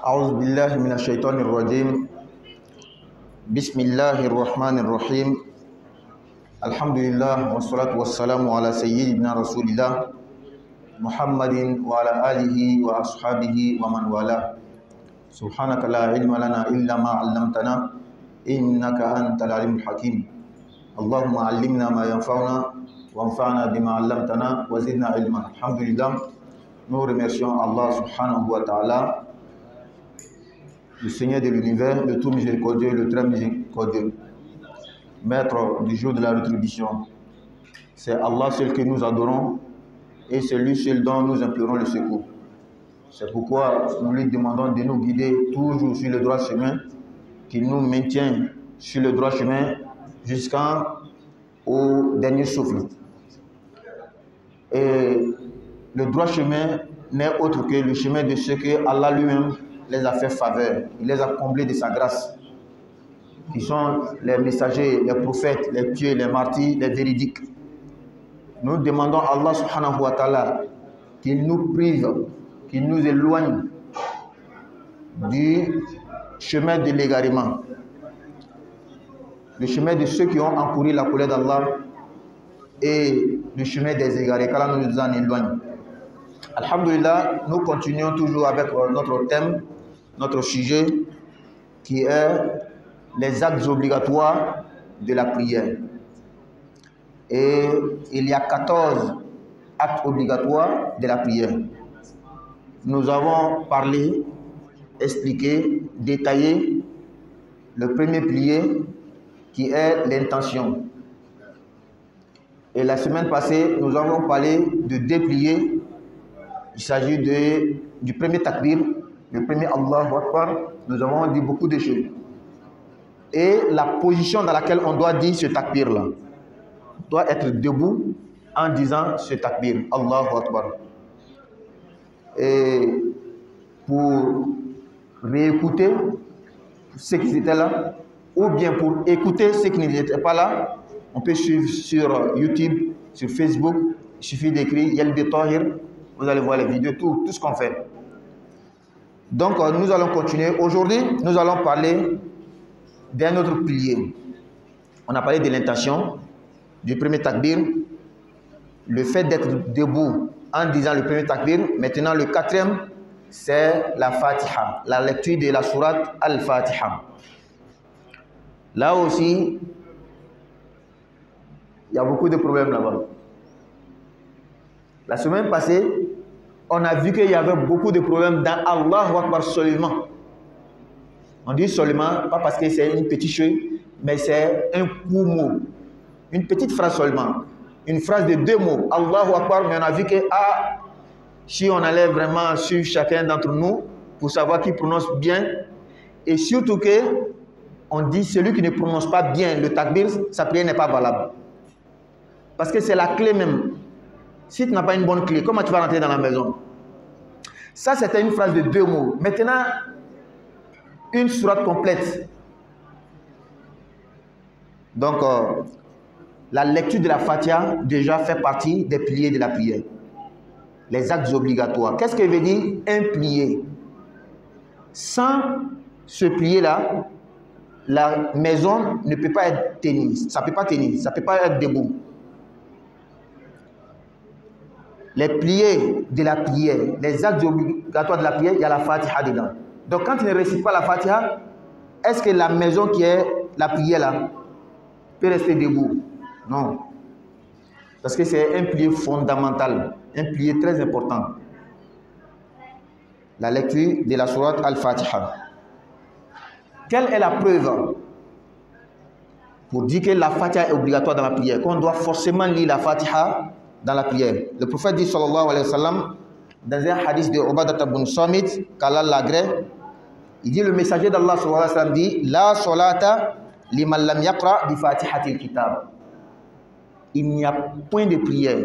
أعوذ بالله من الشيطان الرجيم. بسم الله الرحمن الرحيم. الحمد لله والصلاة والسلام على سيدنا رسول الله محمد وعلى آله وأصحابه ومن والاه. سبحانك لا علم لنا إلا ما علمتنا إنك أنت العليم الحكيم. اللهم علمنا ما ينفعنا وانفعنا بما علمتنا وزدنا علما. الحمد لله. Nous remercions Allah subhanahu wa ta'ala, le Seigneur de l'univers, le tout miséricordieux, le très miséricordieux, maître du jour de la rétribution. C'est Allah seul que nous adorons et c'est lui seul dont nous implorons le secours. C'est pourquoi nous lui demandons de nous guider toujours sur le droit chemin, qu'il nous maintient sur le droit chemin jusqu'au dernier souffle. Et le droit chemin n'est autre que le chemin de ceux que Allah lui-même les a fait faveur. Il les a comblés de sa grâce, qui sont les messagers, les prophètes, les pieux, les martyrs, les véridiques. Nous demandons à Allah subhanahu wa ta'ala qu'il nous prive, qu'il nous éloigne du chemin de l'égarement, le chemin de ceux qui ont encouru la colère d'Allah et le chemin des égarés, qu'Allah nous en éloigne. Alhamdulillah, nous continuons toujours avec notre thème, notre sujet, qui est les actes obligatoires de la prière. Et il y a 14 actes obligatoires de la prière. Nous avons parlé, expliqué, détaillé le premier pilier qui est l'intention. Et la semaine passée, nous avons parlé de deux piliers. Il s'agit du premier takbir, le premier Allahu Akbar. Nous avons dit beaucoup de choses. Et la position dans laquelle on doit dire ce takbir-là. On doit être debout en disant ce takbir, Allahu Akbar. Et pour réécouter ceux qui étaient là, ou bien pour écouter ceux qui n'étaient pas là, on peut suivre sur YouTube, sur Facebook. Il suffit d'écrire Yelbi Tahir. Vous allez voir les vidéos, tout ce qu'on fait. Donc, nous allons continuer. Aujourd'hui, nous allons parler d'un autre pilier. On a parlé de l'intention, du premier takbir, le fait d'être debout en disant le premier takbir. Maintenant, le quatrième, c'est la Fatiha, la lecture de la sourate Al-Fatiha. Là aussi, il y a beaucoup de problèmes là-bas. La semaine passée, on a vu qu'il y avait beaucoup de problèmes dans Allahu Akbar seulement. On dit seulement, pas parce que c'est une petite chose, mais c'est un court mot. Une petite phrase seulement. Une phrase de deux mots. Allahu Akbar, mais on a vu que si on allait vraiment suivre chacun d'entre nous pour savoir qui prononce bien, et surtout que on dit celui qui ne prononce pas bien le takbir, sa prière n'est pas valable. Parce que c'est la clé même. Si tu n'as pas une bonne clé, comment tu vas rentrer dans la maison? Ça, c'était une phrase de deux mots. Maintenant, une sourate complète. Donc, la lecture de la Fatiha déjà fait partie des piliers de la prière. Les actes obligatoires. Qu'est-ce que veut dire un pilier? Sans ce pilier-là, la maison ne peut pas être tenue. Ça ne peut pas tenir. Ça ne peut pas être debout. Les piliers de la prière, les actes obligatoires de la prière, il y a la Fatiha dedans. Donc quand tu ne récites pas la Fatiha, est-ce que la maison qui est la prière là peut rester debout? Non. Parce que c'est un pilier fondamental, un pilier très important. La lecture de la sourate Al-Fatiha. Quelle est la preuve pour dire que la Fatiha est obligatoire dans la prière, qu'on doit forcément lire la Fatiha dans la prière? Le prophète dit sallallahu alayhi wa sallam, dans un hadith de Ubadat ibn Samit, qu'Allah l'agrée, il dit, le messager d'Allah sallallahu alayhi wa sallam dit, la salata liman lam yaqra bi fatihatil kitab. Il n'y a point de prière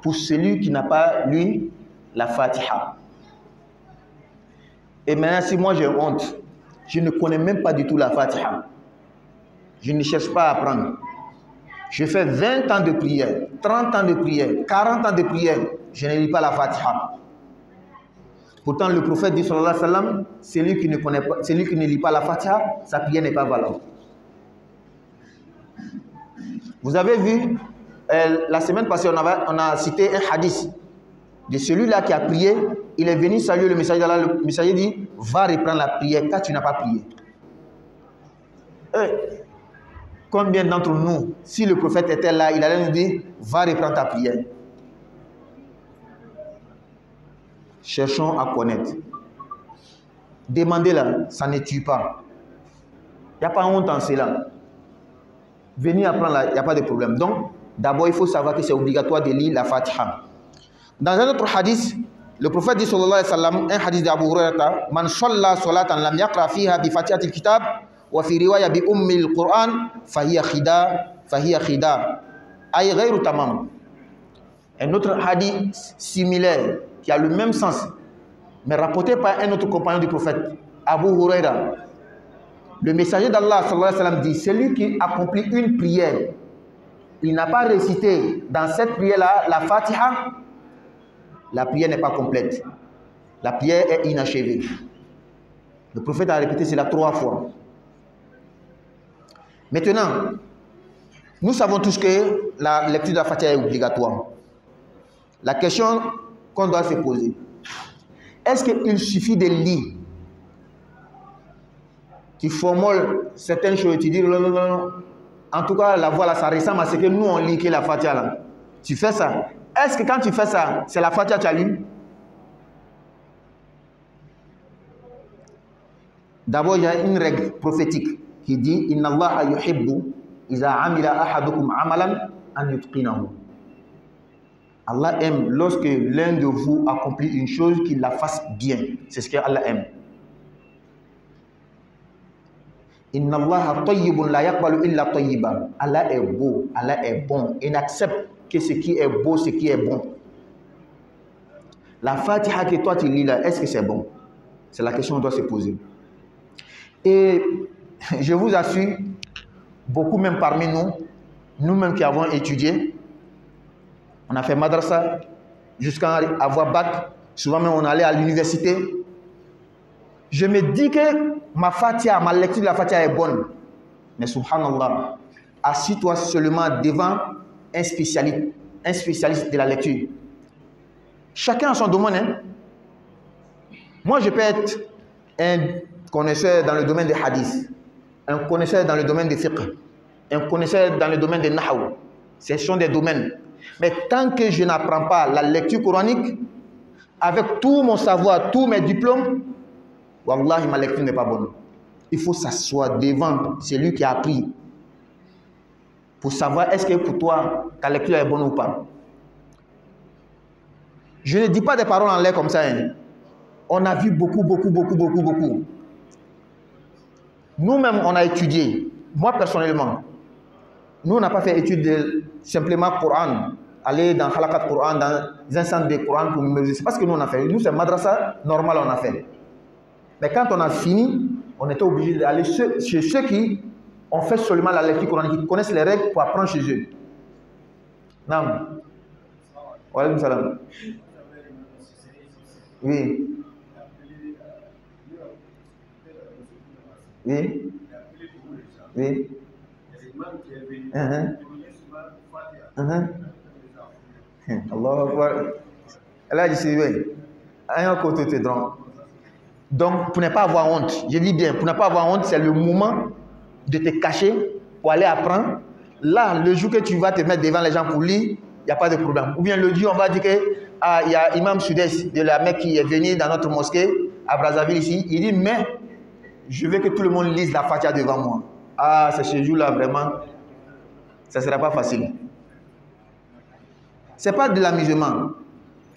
pour celui qui n'a pas lu la Fatiha. Et maintenant, si moi j'ai honte, je ne connais même pas du tout la Fatiha, je ne cherche pas à apprendre. Je fais 20 ans de prière, 30 ans de prière, 40 ans de prière, je ne lis pas la Fatiha. Pourtant, le prophète dit, sallallahu alayhi wa sallam, celui qui ne lit pas la Fatiha, sa prière n'est pas valable. Vous avez vu, la semaine passée, on a cité un hadith de celui-là qui a prié. Il est venu saluer le messager d'Allah. Le messager dit, va reprendre la prière car tu n'as pas prié. Combien d'entre nous, si le prophète était là, il allait nous dire, va reprendre ta prière. Cherchons à connaître. Demandez-la, ça ne tue pas. Il n'y a pas honte en cela. Venez apprendre là, il n'y a pas de problème. Donc, d'abord, il faut savoir que c'est obligatoire de lire la Fatiha. Dans un autre hadith, le prophète dit, sallallahu alayhi wa sallam, un hadith d'Abu Hurairah, man shalla salatan lam yaqra fiha bi fatihatil kitab wa fi riwaya bi ummil Qur'an fahiya khida ay ghayru tamam. Un autre hadith similaire qui a le même sens, mais rapporté par un autre compagnon du prophète, Abu Hurairah. Le messager d'Allah sallallahu alayhi wa sallam dit, celui qui accomplit une prière, il n'a pas récité dans cette prière-là la Fatiha, la prière n'est pas complète. La prière est inachevée. Le prophète a répété cela 3 fois. Maintenant, nous savons tous que la lecture de la Fatiha est obligatoire. La question qu'on doit se poser, est-ce qu'il suffit de lire? Tu formules certaines choses, tu dis non. En tout cas, la voix là, ça ressemble à ce que nous on lit que la Fatiha là. Tu fais ça. Est-ce que quand tu fais ça, c'est la Fatiha que tu as lu? D'abord, il y a une règle prophétique qui dit Inna Allah yuhibbu iza amila ahadukum amalan an yutqinahu. Allah aime lorsque l'un de vous accomplit une chose qu'il la fasse bien. C'est ce que Allah aime. Inna Allah tayyibun la yaqbalu illa tayyiban. Allah est beau, Allah est bon. Il n'accepte que ce qui est beau, ce qui est bon. La Fatiha que toi tu lis là, est-ce que c'est bon? C'est la question qu'on doit se poser. Et je vous assure, beaucoup même parmi nous, nous-mêmes qui avons étudié, on a fait madrasa jusqu'à avoir bac, souvent même on allait à l'université. Je me dis que ma Fatiha, ma lecture de la Fatiha est bonne. Mais subhanallah, assis-toi seulement devant un spécialiste de la lecture. Chacun a son domaine. Hein? Moi, je peux être un connaisseur dans le domaine des hadiths, un connaisseur dans le domaine des fiqh, un connaisseur dans le domaine des nahw. Ce sont des domaines. Mais tant que je n'apprends pas la lecture coranique, avec tout mon savoir, tous mes diplômes, wallahi, ma lecture n'est pas bonne. Il faut s'asseoir devant celui qui a appris pour savoir est-ce que pour toi, ta lecture est bonne ou pas. Je ne dis pas des paroles en l'air comme ça. Hein. On a vu beaucoup. Nous-mêmes, on a étudié. Moi, personnellement, nous, on n'a pas fait étude de simplement Coran, aller dans Halakat Coran, dans un centre de Coran pour mémoriser. C'est pas ce que nous, on a fait. Nous, c'est madrasa normal, on a fait. Mais quand on a fini, on était obligé d'aller chez ceux qui ont fait seulement la lecture coranique, qui connaissent les règles pour apprendre chez eux. Naam. Wa alaykum salam. Oui. Oui. Oui. Allahu Akbar. Elle a dit c'est vrai. Un côté te drôle. Donc, pour ne pas avoir honte, je dis bien, pour ne pas avoir honte, c'est le moment de te cacher pour aller apprendre. Là, le jour que tu vas te mettre devant les gens pour lire, il n'y a pas de problème. Ou bien le jour, on va dire qu'il y a Imam Sud-Est de la Mecque qui est venu dans notre mosquée à Brazzaville ici. Il dit, mais je veux que tout le monde lise la Fatiha devant moi. Ah, c'est ce jour-là, vraiment, ça ne sera pas facile. Ce n'est pas de l'amusement.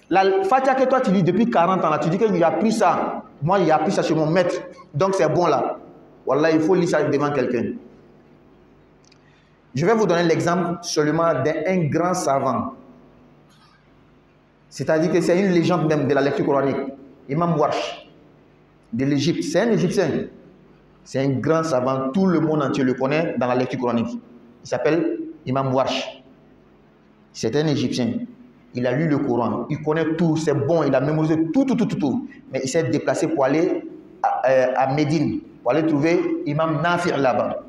La Fatiha que toi tu lis depuis 40 ans, là, tu dis que j'ai appris ça. Moi, j'ai appris ça chez mon maître. Donc, c'est bon là. Wallah, il faut lire ça devant quelqu'un. Je vais vous donner l'exemple seulement d'un grand savant. C'est-à-dire que c'est une légende même de la lecture coranique. Imam Warsh, de l'Égypte. C'est un Égyptien. C'est un grand savant. Tout le monde entier le connaît dans la lecture coranique. Il s'appelle Imam Warsh. C'est un Égyptien. il a lu le Coran, il connaît tout, c'est bon, il a mémorisé tout. Mais il s'est déplacé pour aller à Médine, pour aller trouver Imam Nafi là-bas.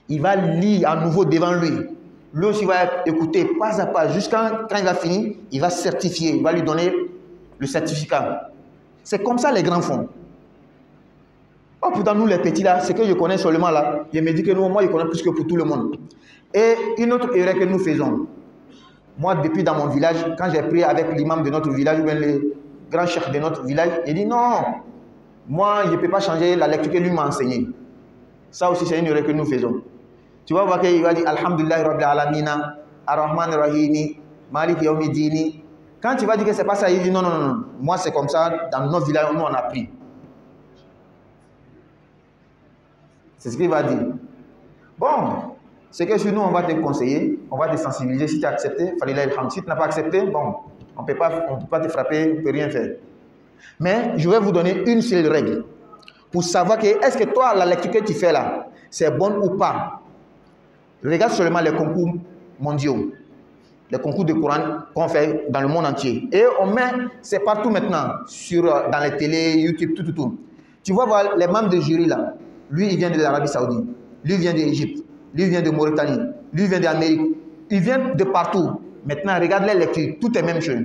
Il va lire à nouveau devant lui. Lui aussi va écouter pas à pas, jusqu'à quand il va finir, il va certifier, il va lui donner le certificat. C'est comme ça les grands font. Oh, pourtant, nous les petits là, c'est que je connais seulement là. Je me dis que nous, moi, je connais plus que pour tout le monde. Et une autre erreur que nous faisons. Moi, depuis dans mon village, quand j'ai prié avec l'imam de notre village, ou bien le grand chef de notre village, il dit non, moi, je ne peux pas changer la lecture que lui m'a enseignée. Ça aussi, c'est une erreur que nous faisons. Tu vas voir qu'il va dire Alhamdulillah Rabbil Alamina, Ar-Rahman Ar-Rahimi, Malik Yawmiddini. Quand tu vas dire que c'est pas ça, il dit non. Moi, c'est comme ça, dans notre village, nous, on a pris. C'est ce qu'il va dire. Bon, c'est que sur nous, on va te conseiller, on va te sensibiliser. Si tu as accepté, si tu n'as pas accepté, bon, on ne peut pas te frapper, on ne peut rien faire. Mais je vais vous donner une seule règle pour savoir que est-ce que toi, la lecture que tu fais là, c'est bonne ou pas. Regarde seulement les concours mondiaux, les concours de Coran qu'on fait dans le monde entier. Et on met, c'est partout maintenant, dans les télés, YouTube, tout. Tu vas voir les membres de jury là. Lui, il vient de l'Arabie Saoudite. Lui, il vient d'Égypte. Lui, il vient de Mauritanie. Lui, il vient d'Amérique. Il vient de partout. Maintenant, regarde les lectures. Tout est même chose.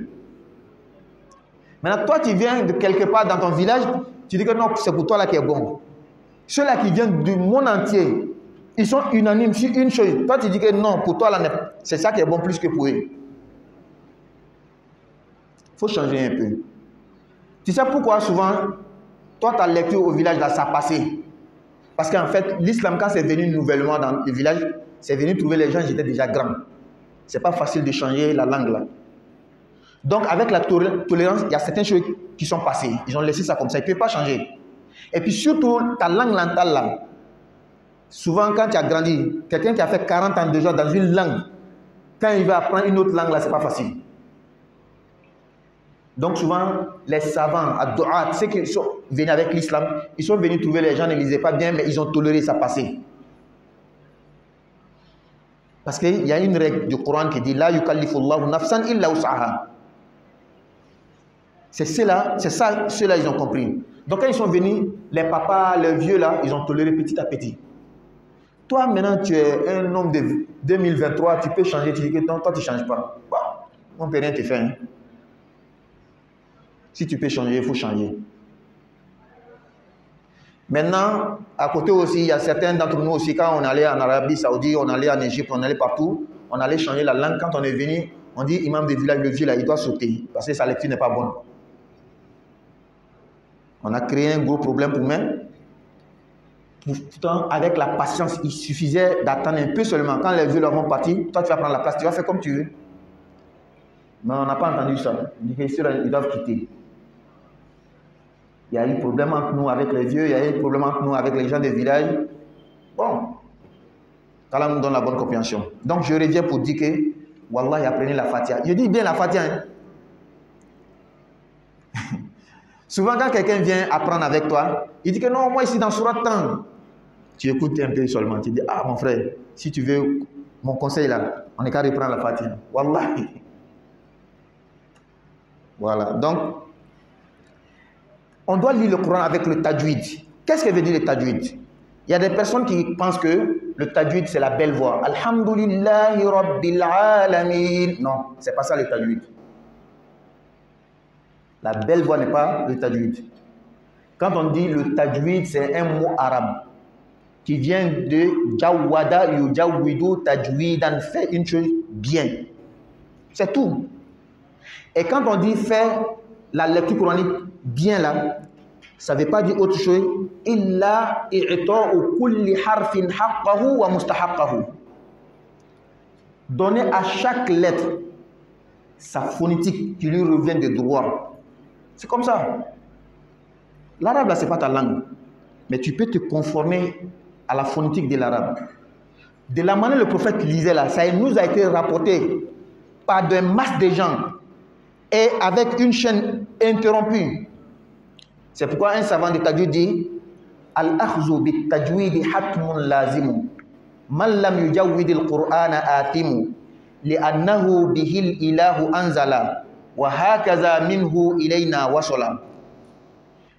Maintenant, toi, tu viens de quelque part dans ton village. Tu dis que non, c'est pour toi là qui est bon. Ceux-là qui viennent du monde entier, ils sont unanimes sur une chose. Toi, tu dis que non, pour toi là, c'est ça qui est bon plus que pour eux. Il faut changer un peu. Tu sais pourquoi souvent, toi, ta lecture au village là, ça passait. Parce qu'en fait, l'islam, quand c'est venu nouvellement dans le village, c'est venu trouver les gens qui étaient déjà grands. Ce n'est pas facile de changer la langue là. Donc, avec la tolérance, il y a certaines choses qui sont passées. Ils ont laissé ça comme ça. Ils ne peuvent pas changer. Et puis surtout, ta langue mentale là, souvent quand tu as grandi, quelqu'un qui a fait 40 ans déjà dans une langue, quand il va apprendre une autre langue là, ce n'est pas facile. Donc souvent, les savants, ceux qui sont venus avec l'islam, ils sont venus trouver les gens ne lisaient pas bien, mais ils ont toléré ça passer. Parce qu'il y a une règle du Coran qui dit « La yukallifullahu nafsan illa wus'aha ». C'est ça, ceux-là, ils ont compris. Donc quand ils sont venus, les papas, les vieux là, ils ont toléré petit à petit. Toi maintenant, tu es un homme de 2023, tu peux changer, tu dis que non, toi tu ne changes pas. Bon, on ne peut rien te faire. Hein. Si tu peux changer, il faut changer. Maintenant, à côté aussi, il y a certains d'entre nous aussi, quand on allait en Arabie Saoudite, on allait en Égypte, on allait partout, on allait changer la langue. Quand on est venu, on dit, imam de village, le vieux là, il doit sauter, parce que sa lecture n'est pas bonne. On a créé un gros problème pour moi. Pourtant, avec la patience, il suffisait d'attendre un peu seulement. Quand les vieux là vont partir, toi tu vas prendre la place, tu vas faire comme tu veux. Mais on n'a pas entendu ça. On dit qu'ils doivent quitter. Il y a eu problème entre nous avec les vieux, il y a eu problème entre nous avec les gens des villages. Bon, qu'Allah nous donne la bonne compréhension. Donc je reviens pour dire que, Wallah, apprenez la Fatiha. Je dis bien la Fatiha. Hein? Souvent, quand quelqu'un vient apprendre avec toi, il dit que non, moi ici dans Surat Tan, tu écoutes un peu seulement. Tu dis, ah mon frère, si tu veux mon conseil là, on n'est qu'à reprendre la Fatiha. Wallah. Voilà, donc, on doit lire le Coran avec le tajwid. Qu'est-ce que veut dire le tajwid? Il y a des personnes qui pensent que le tajwid, c'est la belle voix. Alhamdulillahi Rabbil Alamin. Non, ce n'est pas ça le tajwid. La belle voix n'est pas le tajwid. Quand on dit le tajwid, c'est un mot arabe qui vient de jawwada yujawwidu tajwidan, fait une chose bien. C'est tout. Et quand on dit faire la lecture coranique bien là, ça ne veut pas dire autre chose. Illa i'ta'u kulli harfin haqqahu wa mustahaqqahu. Donner à chaque lettre sa phonétique qui lui revient de droit. C'est comme ça. L'arabe là, ce n'est pas ta langue. Mais tu peux te conformer à la phonétique de l'arabe. De la manière dont le prophète lisait là, ça nous a été rapporté par des masses de gens et avec une chaîne interrompue. C'est pourquoi un savant de tajwid dit Al-akhzu bit tajwidi hatmun lazimu man lam yujawwid al-Qur'ana atimu لأنه به الإله أنزل وهكذا منه إلينا وصل.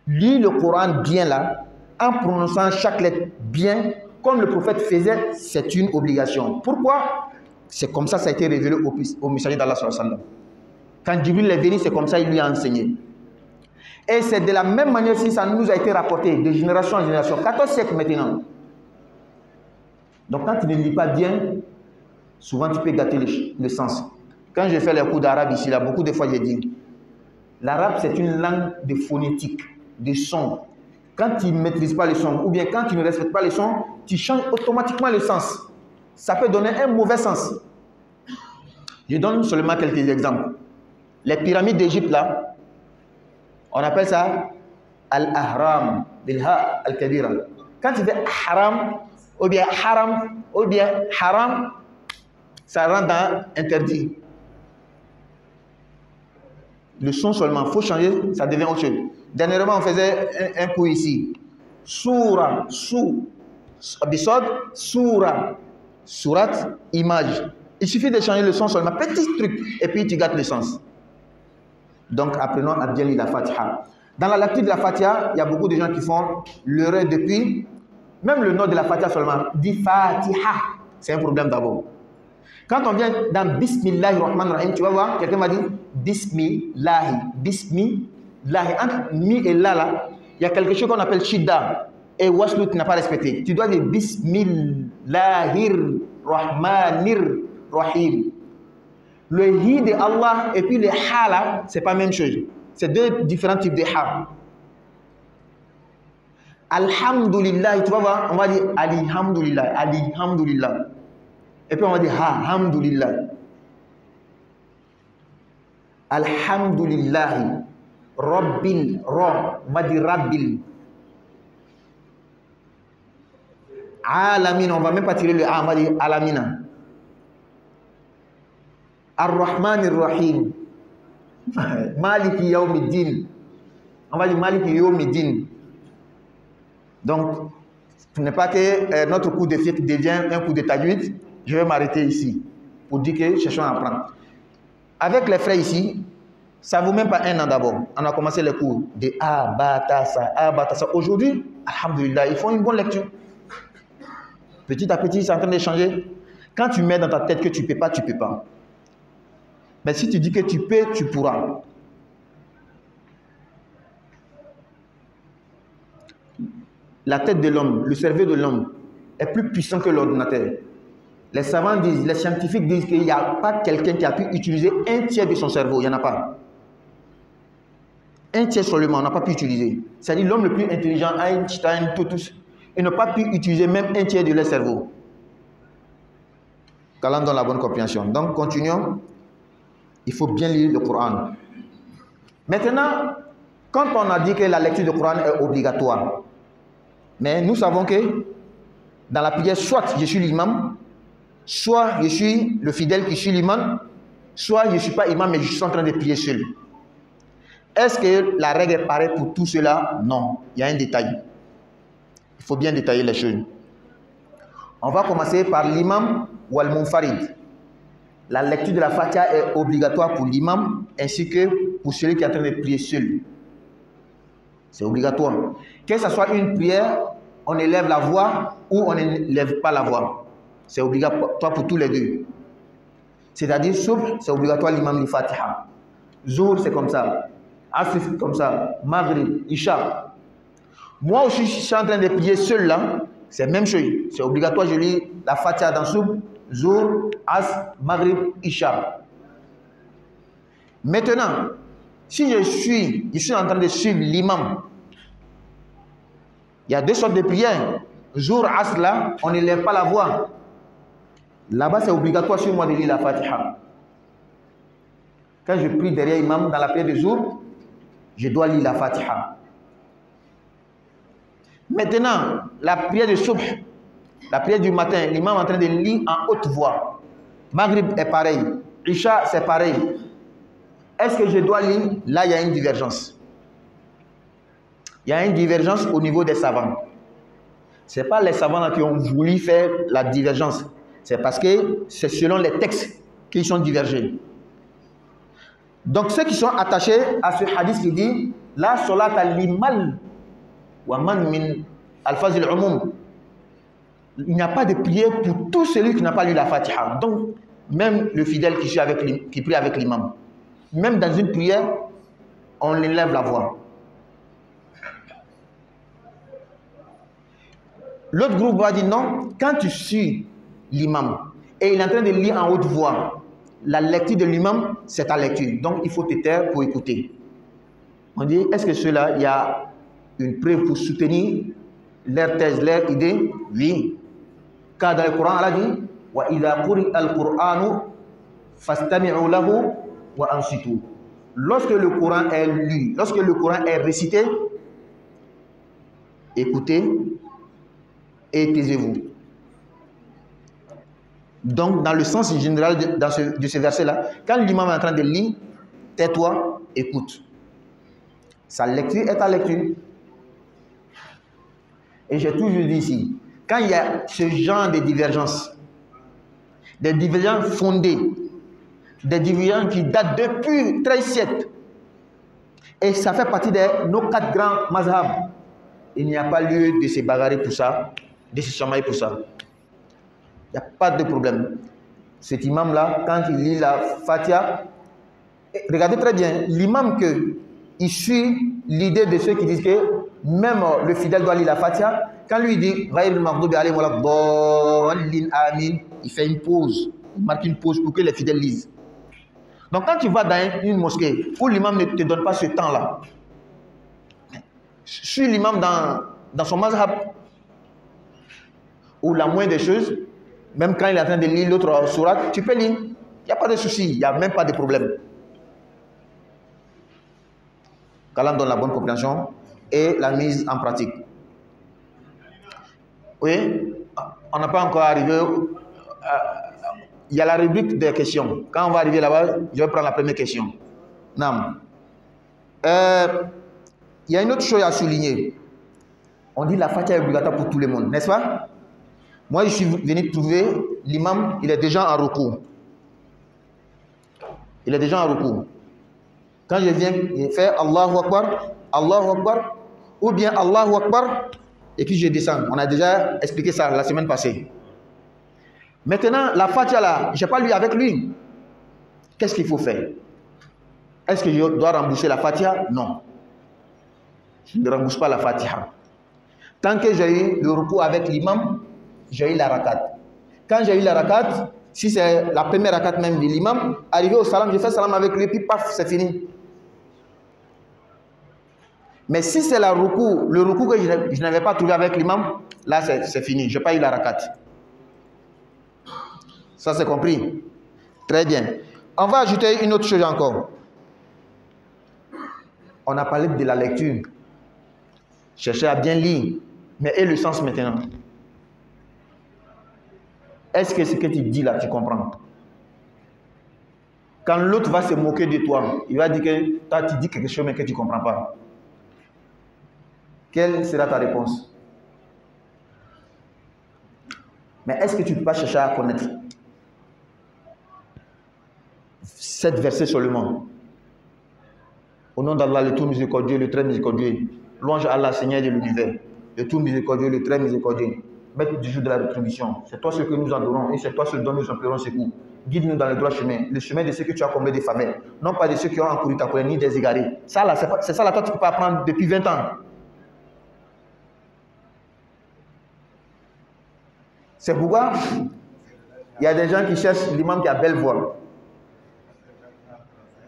Lis le Coran bien là, en prononçant chaque lettre bien, comme le prophète faisait, c'est une obligation. Pourquoi? C'est comme ça a été révélé au messager d'Allah sallallahu alayhi wa sallam. Quand Jibril est venu, c'est comme ça il lui a enseigné. Et c'est de la même manière si ça nous a été rapporté de génération en génération, 14 siècles maintenant. Donc quand tu ne lis pas bien, souvent tu peux gâter le sens. Quand je fais les cours d'arabe ici, là, beaucoup de fois j'ai dit, l'arabe c'est une langue de phonétique, de son. Quand tu ne maîtrises pas le son, ou bien quand tu ne respectes pas le son, tu changes automatiquement le sens. Ça peut donner un mauvais sens. Je donne seulement quelques exemples. Les pyramides d'Égypte là, on appelle ça al-ahram, bilha al-kabira. Quand tu fais haram, ou bien haram, ou bien haram, ça rentre dans interdit. Le son seulement, il faut changer, ça devient autre chose. Dernièrement, on faisait un coup ici. Soura, sou, abisod, soura, surat, image. Il suffit de changer le son seulement, petit truc, et puis tu gâtes le sens. Donc, apprenons à bien lire la Fatiha. Dans la lecture de la Fatiha, il y a beaucoup de gens qui font l'erreur depuis, même le nom de la Fatiha seulement, dit Fatiha. C'est un problème d'abord. Quand on vient dans Bismillahirrahmanirrahim, tu vas voir, quelqu'un m'a dit Bismillahi, Bismillahi. Entre mi et là, il y a quelque chose qu'on appelle Shidda. Et Waslut n'a pas respecté. Tu dois dire Bismillahirrahmanirrahim. Le hi de Allah et puis le ha là, c'est pas la même chose. C'est deux différents types de ha. Alhamdulillah, tu vas voir, on va dire Alhamdulillah, Alhamdulillah. Et puis on va dire Alhamdulillah. Alhamdulillah. Rabbil, Ra, on va dire Rabbil. Alamin, on va même pas tirer le A, on va dire Alamina. Ar-Rahman Ar-Rahim. Maliki Yawmiddin. On va dire Maliki Yawmiddin. Donc, ce n'est pas que notre cours de fiqh devient un cours de tajwid. Je vais m'arrêter ici pour dire que cherchons à apprendre. Avec les frères ici, ça ne vaut même pas un an d'abord. On a commencé les cours de Abatasa. Aujourd'hui, alhamdulillah, ils font une bonne lecture. Petit à petit, c'est en train de changer. Quand tu mets dans ta tête que tu ne peux pas, tu ne peux pas. Mais si tu dis que tu peux, tu pourras. La tête de l'homme, le cerveau de l'homme est plus puissant que l'ordinateur. Les savants disent, les scientifiques disent qu'il n'y a pas quelqu'un qui a pu utiliser un tiers de son cerveau. Il n'y en a pas. Un tiers seulement, on n'a pas pu utiliser. C'est-à-dire l'homme le plus intelligent, Einstein, tous, ils n'ont pas pu utiliser même un tiers de leur cerveau. Qu'Allah donne la bonne compréhension. Donc, continuons. Il faut bien lire le Coran. Maintenant, quand on a dit que la lecture du Coran est obligatoire, mais nous savons que dans la prière, soit je suis l'imam, soit je suis le fidèle qui suit l'imam, soit je ne suis pas imam mais je suis en train de prier seul. Est-ce que la règle est pareille pour tout cela? Non, il y a un détail. Il faut bien détailler les choses. On va commencer par l'imam ou al-munfarid. La lecture de la Fatiha est obligatoire pour l'imam ainsi que pour celui qui est en train de prier seul. C'est obligatoire. Que ce soit une prière, on élève la voix ou on n'élève pas la voix. C'est obligatoire pour tous les deux. C'est-à-dire, Subh, c'est obligatoire l'imam du Fatiha. Zuhr, c'est comme ça. Asr, c'est comme ça. Maghrib, Isha. Moi aussi, je suis en train de prier seul là. C'est la même chose. C'est obligatoire, je lis la Fatiha dans Subh, Zuhr, Asr, Maghrib, Isha. Maintenant, si je suis en train de suivre l'imam, il y a deux sortes de prières. Zuhr, Asr là, on n'élève pas la voix. Là-bas, c'est obligatoire sur moi de lire la Fatiha. Quand je prie derrière l'imam dans la prière de Zuhr, je dois lire la Fatiha. Maintenant, la prière de Subh, la prière du matin, l'imam est en train de lire en haute voix. Maghrib est pareil. Isha, c'est pareil. Est-ce que je dois lire? Là, il y a une divergence. Il y a une divergence au niveau des savants. Ce n'est pas les savants qui ont voulu faire la divergence. C'est parce que c'est selon les textes qu'ils sont divergés. Donc ceux qui sont attachés à ce hadith qui dit la salata limal wa man min al-fazil umum. Il n'y a pas de prière pour tout celui qui n'a pas lu la Fatiha. Donc même le fidèle qui prie avec l'imam, même dans une prière, on élève la voix. L'autre groupe va dire non, quand tu suis l'imam et il est en train de lire en haute voix, la lecture de l'imam, c'est ta lecture. Donc il faut te taire pour écouter. On dit, est-ce que cela, il y a une preuve pour soutenir leur thèse, leur idée? Oui. Car dans le Coran, Allah dit, wa idha quri al-Qur'anu fastami'u lahu wa ansitu. Lorsque le Coran est lu, lorsque le Coran est récité, écoutez et taisez-vous. Donc, dans le sens général de ce verset-là, quand l'imam est en train de lire, tais-toi, écoute. Sa lecture est ta lecture. Et j'ai toujours dit ici, quand il y a ce genre de divergence, des divergences fondées, des divergences qui datent depuis 13 siècles, et ça fait partie de nos 4 grands mazhab, il n'y a pas lieu de se bagarrer pour ça, de se chamailler pour ça. Il n'y a pas de problème. Cet imam-là, quand il lit la Fatiha, regardez très bien, l'imam il suit l'idée de ceux qui disent que même le fidèle doit lire la Fatiha. Quand lui dit il fait une pause, il marque une pause pour que les fidèles lisent. Donc quand tu vas dans une mosquée où l'imam ne te donne pas ce temps-là, suis l'imam dans son mazhab, ou la moindre des choses, même quand il est en train de lire l'autre sourate, tu peux lire. Il n'y a pas de souci, il n'y a même pas de problème. Qu'Allah donne la bonne compréhension et la mise en pratique. Oui, on n'a pas encore arrivé. Il y a la rubrique des questions. Quand on va arriver là-bas, je vais prendre la première question. Nam. Il y a une autre chose à souligner. On dit la Fatiha est obligatoire pour tout le monde, n'est-ce pas? Moi, je suis venu trouver l'imam, il est déjà en recours. Il est déjà en recours. Quand je viens, il fait Allahu Akbar, ou bien Allahu Akbar, et puis je descends. On a déjà expliqué ça la semaine passée. Maintenant, la Fatiha là, je n'ai pas lu avec lui. Qu'est-ce qu'il faut faire? Est-ce que je dois rembourser la Fatiha? Non. Je ne rembourse pas la Fatiha. Tant que j'ai eu le recours avec l'imam, j'ai eu la rakat. Quand j'ai eu la rakat, si c'est la première rakat même de l'imam, arrivé au salam, je fais salam avec lui, puis paf, c'est fini. Mais si c'est le recours que je n'avais pas trouvé avec l'imam, là c'est fini, je n'ai pas eu la rakat. Ça c'est compris? Très bien. On va ajouter une autre chose encore. On a parlé de la lecture. Cherchez à bien lire. Mais et le sens maintenant? Est-ce que ce que tu dis là, tu comprends? Quand l'autre va se moquer de toi, il va dire que toi, tu dis quelque chose mais que tu ne comprends pas. Quelle sera ta réponse? Mais est-ce que tu ne peux pas chercher à connaître 7 versets seulement? Au nom d'Allah, le tout miséricordieux, le très miséricordieux. Louange à Allah, Seigneur de l'univers. Le tout miséricordieux, le très miséricordieux. Maître du jour de la rétribution. C'est toi ce que nous adorons et c'est toi ce dont nous implorons secours. Guide-nous dans le droit chemin, le chemin de ceux que tu as comblés de faveurs. Non pas de ceux qui ont encouru ta colère ni des égarés. Ça là, c'est ça là, toi tu ne peux pas apprendre depuis 20 ans. C'est pourquoi il y a des gens qui cherchent l'imam qui a belle voix.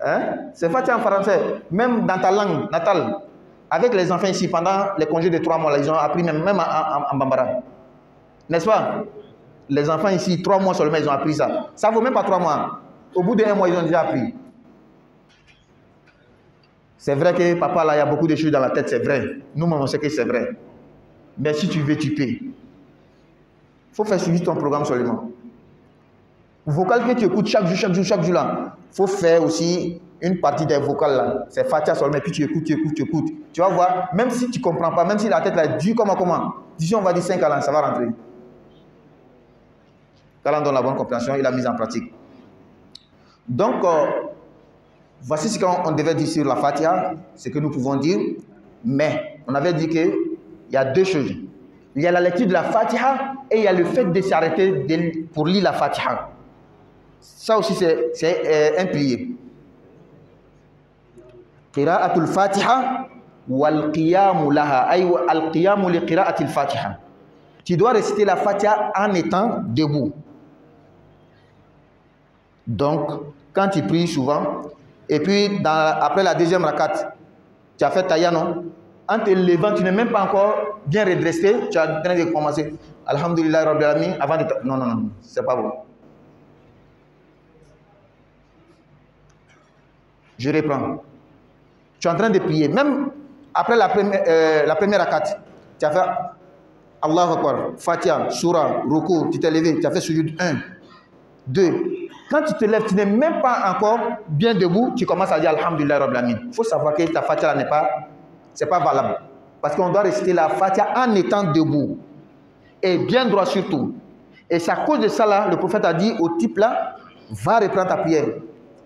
Hein? C'est Fatiha en français. Même dans ta langue natale. Avec les enfants ici, pendant les congés de 3 mois, là, ils ont appris même en Bambara. N'est-ce pas? Les enfants ici, 3 mois seulement, ils ont appris ça. Ça ne vaut même pas 3 mois. Au bout d'1 mois, ils ont déjà appris. C'est vrai que papa, là, il y a beaucoup de choses dans la tête, c'est vrai. Nous-mêmes, on sait que c'est vrai. Mais si tu veux, tu peux. Il faut faire suivre ton programme seulement. Vocal que tu écoutes chaque jour là. Il faut faire aussi une partie des vocales là. C'est Fatiha seulement, puis tu écoutes. Tu vas voir, même si tu ne comprends pas, même si la tête là est dure, comment. D'ici on va dire 5 ans, ça va rentrer. Quand on donne la bonne compréhension et la mise en pratique. Donc, voici ce qu'on devait dire sur la Fatiha, ce que nous pouvons dire. Mais, on avait dit qu'il y a deux choses. Il y a la lecture de la Fatiha et il y a le fait de s'arrêter pour lire la Fatiha. Ça aussi, c'est un pilier. Qira'atul Fatiha wal qiyamu laha, ay al qiyamu li qira'atil Fatiha. Tu dois réciter la Fatiha en étant debout. Donc, quand tu pries souvent, et puis après la deuxième rakat, tu as fait taïa, non? En te levant, tu n'es même pas encore bien redressé, tu as en train de commencer. Alhamdulillah Rabbil Alamin, avant de... Non, non, non, c'est pas bon. Je reprends. Tu es en train de prier. Même après la première rakat, tu as fait Allahu Akbar, Fatiha, Surah, Ruku, tu t'es levé, tu as fait Sujud 1, 2. Quand tu te lèves, tu n'es même pas encore bien debout, tu commences à dire Alhamdulillah Rabbil Alamin. Il faut savoir que ta Fatiha n'est pas... c'est pas valable. Parce qu'on doit réciter la Fatiha en étant debout. Et bien droit surtout. Et c'est à cause de ça là, le prophète a dit au type là, va reprendre ta prière.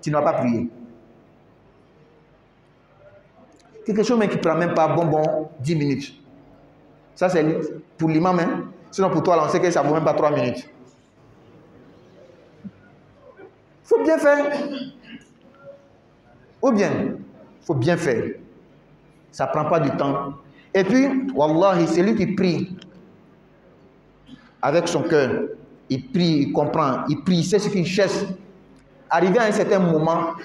Tu ne vas pas prier. Quelque chose même qui ne prend même pas bon 10 minutes. Ça c'est pour l'imam. Hein? Sinon pour toi là, on sait que ça ne vaut même pas 3 minutes. Il faut bien faire. Ou bien, il faut bien faire. Ça ne prend pas du temps. Et puis, Wallahi, c'est lui qui prie avec son cœur. Il prie, il comprend, il prie, il sait ce qu'il cherche. Arrivé à un certain moment,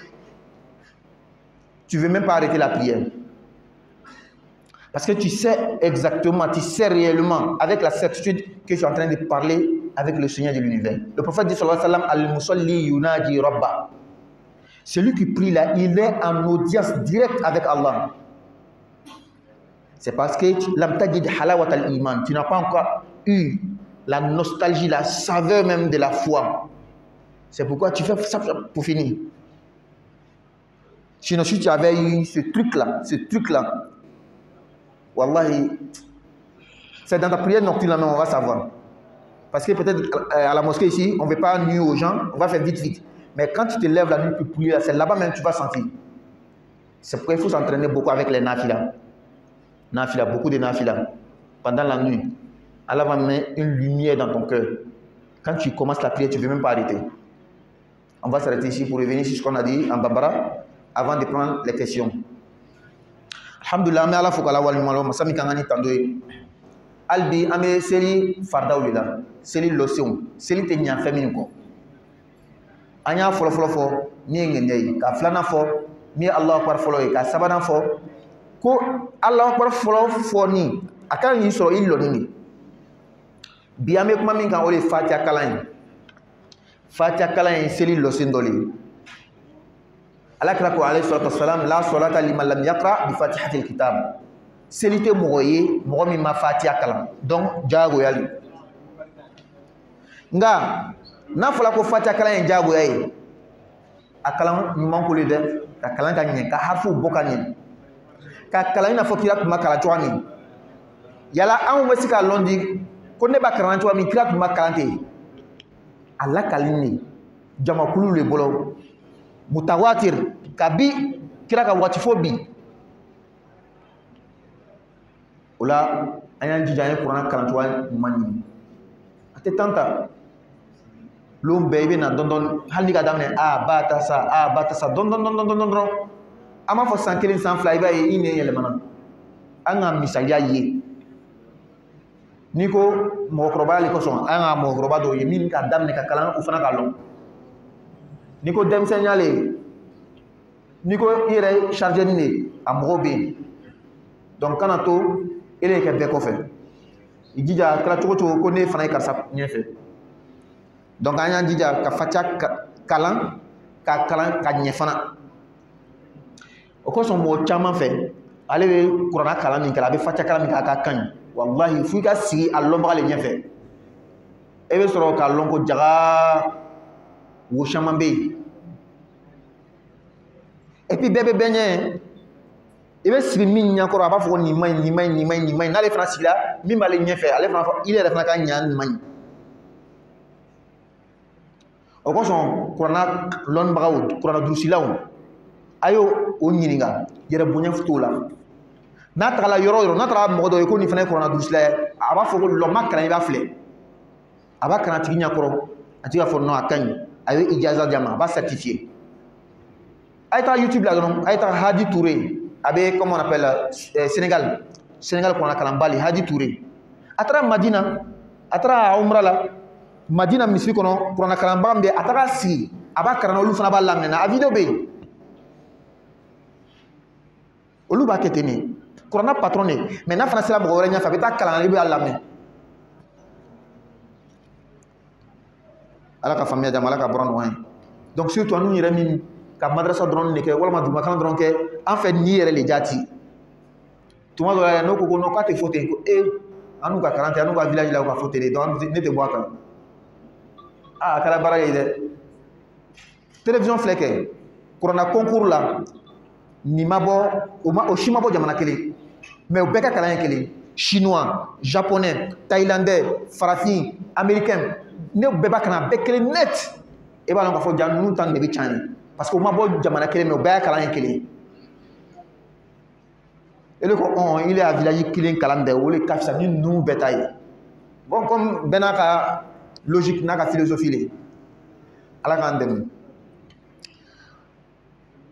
tu ne veux même pas arrêter la prière. Parce que tu sais exactement, tu sais réellement, avec la certitude que tu es en train de parler avec le Seigneur de l'univers. Le prophète dit, sallallahu alayhi wa sallam, al-musalli yunadi rabba. Celui qui prie là, il est en audience directe avec Allah. C'est parce que tu n'as pas encore eu la nostalgie, la saveur même de la foi. C'est pourquoi tu fais ça pour finir. Sinon, si tu avais eu ce truc-là, Wallahi, c'est dans ta prière nocturne, on va savoir. Parce que peut-être à la mosquée ici, on ne veut pas nuire aux gens, on va faire vite. Mais quand tu te lèves la nuit pour prier, c'est là-bas même que tu vas sentir. C'est pourquoi il faut s'entraîner beaucoup avec les nafilas. Beaucoup de nafila. Pendant la nuit, Allah va mettre une lumière dans ton cœur. Quand tu commences la prière, tu ne veux même pas arrêter. On va s'arrêter ici pour revenir sur ce qu'on a dit en Bambara avant de prendre les questions. Alhamdulillah, mais Allah faut qu'Allah wali malo masami kangani tandoy. Albi ame seli fardaulila, seli losion, seli te nya femini ko. Anya folo ni ngendey ka flana fo mi Allah akbar folo ka sabana fo. Ko Allah akbar folo ni akan yi soro illo ni bi ame kuma min kan ole Fatiha kalan seli losin doli Allah ko alayhi salatu wassalam la salata liman lam yaqra bi fatihatil kitab seli te mogoye mogo min ma Fatiha kalan donc jago yali nga na fala ko Fatiha kalan jago yayi akalan nyuman ko le de ka kalan ka nyen ka harfu bokani ka kalan ina fo kira kuma kala chwani yala an wasi ka londi ko ne ba kalan chwani kira kuma kalante Allah kalini jamakulu le bolo mutawatir kabi kira ka watifobi ola ayan jijane Qur'an kalan chwani mani ate tanta lom bebe na dondon hali ka damne batasa don ama fo sankelin san fly ba yi ne yele manan anga misaliya ye niko mo kroba li ko son anga mo kroba do ye min ka damne ka kalan ko fana ka lon niko dem senyale niko ire charger ni amrobe donc kana to ele ke be ko fe ijija kala chogo ko ne fana ka sap nyefe donc anya jija ka facha kalan ka nyefana o ko son mo chama fe ale be Qur'an kalan ni kala be facha kalan ka kan wallahi fu ka si allo ba le nyefe e be soro ka lon ko jaga wo chama be et puis bébé benye e be si min nya ko ba fo ni mai na le franci la mi ba le nyefe ale fana il est fana ka nya ni mai o ko son kurana lon bagaw kurana durusilaw ayo o ɲininga yɛrɛ bonya futo la n'a tagala yɔrɔ yɔrɔ n'a taara mɔgɔ dɔ ye ko nin fana ye kurana durusila ye a b'a fɔ ko lɔ ma kalan i b'a filɛ a b'a kalan tigi ɲɛkɔrɔ a tigi b'a fɔ non a ka ɲi a ye ijaza di a ma a b'a certifié a ye taga YouTube la dɔrɔn a ye taga Hadi Touré a bɛ comment on appelle Sénégal kurana kalanba le Hadi Touré a taara Madina a taara umra la Madina misiri kɔnɔ kurana kalanba min bɛ a taga sigi a b'a kalan olu fana b'a lamɛn a video bɛ yen olu b'a kɛ ten ne kurana patron ne mais n'a fana sera mɔgɔ wɛrɛ ɲɛfɛ a bɛ taa kalan i b'a lamɛn ala ka faamuya d'a ma ala ka bɔra ɲɔgɔn ye donc surtout anu yɛrɛ min ka madrasa dɔrɔn de kɛ walima dugumakalan dɔrɔn kɛ an fɛ ni yɛrɛ le jaati tuma dɔ la n'o ko ko non k'a tɛ fɔ ten ko an n'u ka kalan tɛ an n'u ka village la u ka fɔ ten de donc ne tɛ bɔ a kan a kɛra baara ye dɛ télévision filɛ kɛ kuranna concours la nin ma bɔ o si ma bɔ jamana kelen mais u bɛɛ ka kalan ye kelen chinois japonais thaïlandais farafin américain ne bɛɛ b'a kalan bɛɛ kelen net e b'a dɔn k'a fɔ ja ninnu ta de bɛ can ye parce que u ma bɔ jamana kelen mais u bɛɛ ka kalan ye kelen ele ko il est à village kelen kalan bɛɛ o le ka fisa ni ninnu bɛɛ ta ye bon comme bɛɛ n'a ka logique n'a ka philosophie le ala k'an dɛmɛ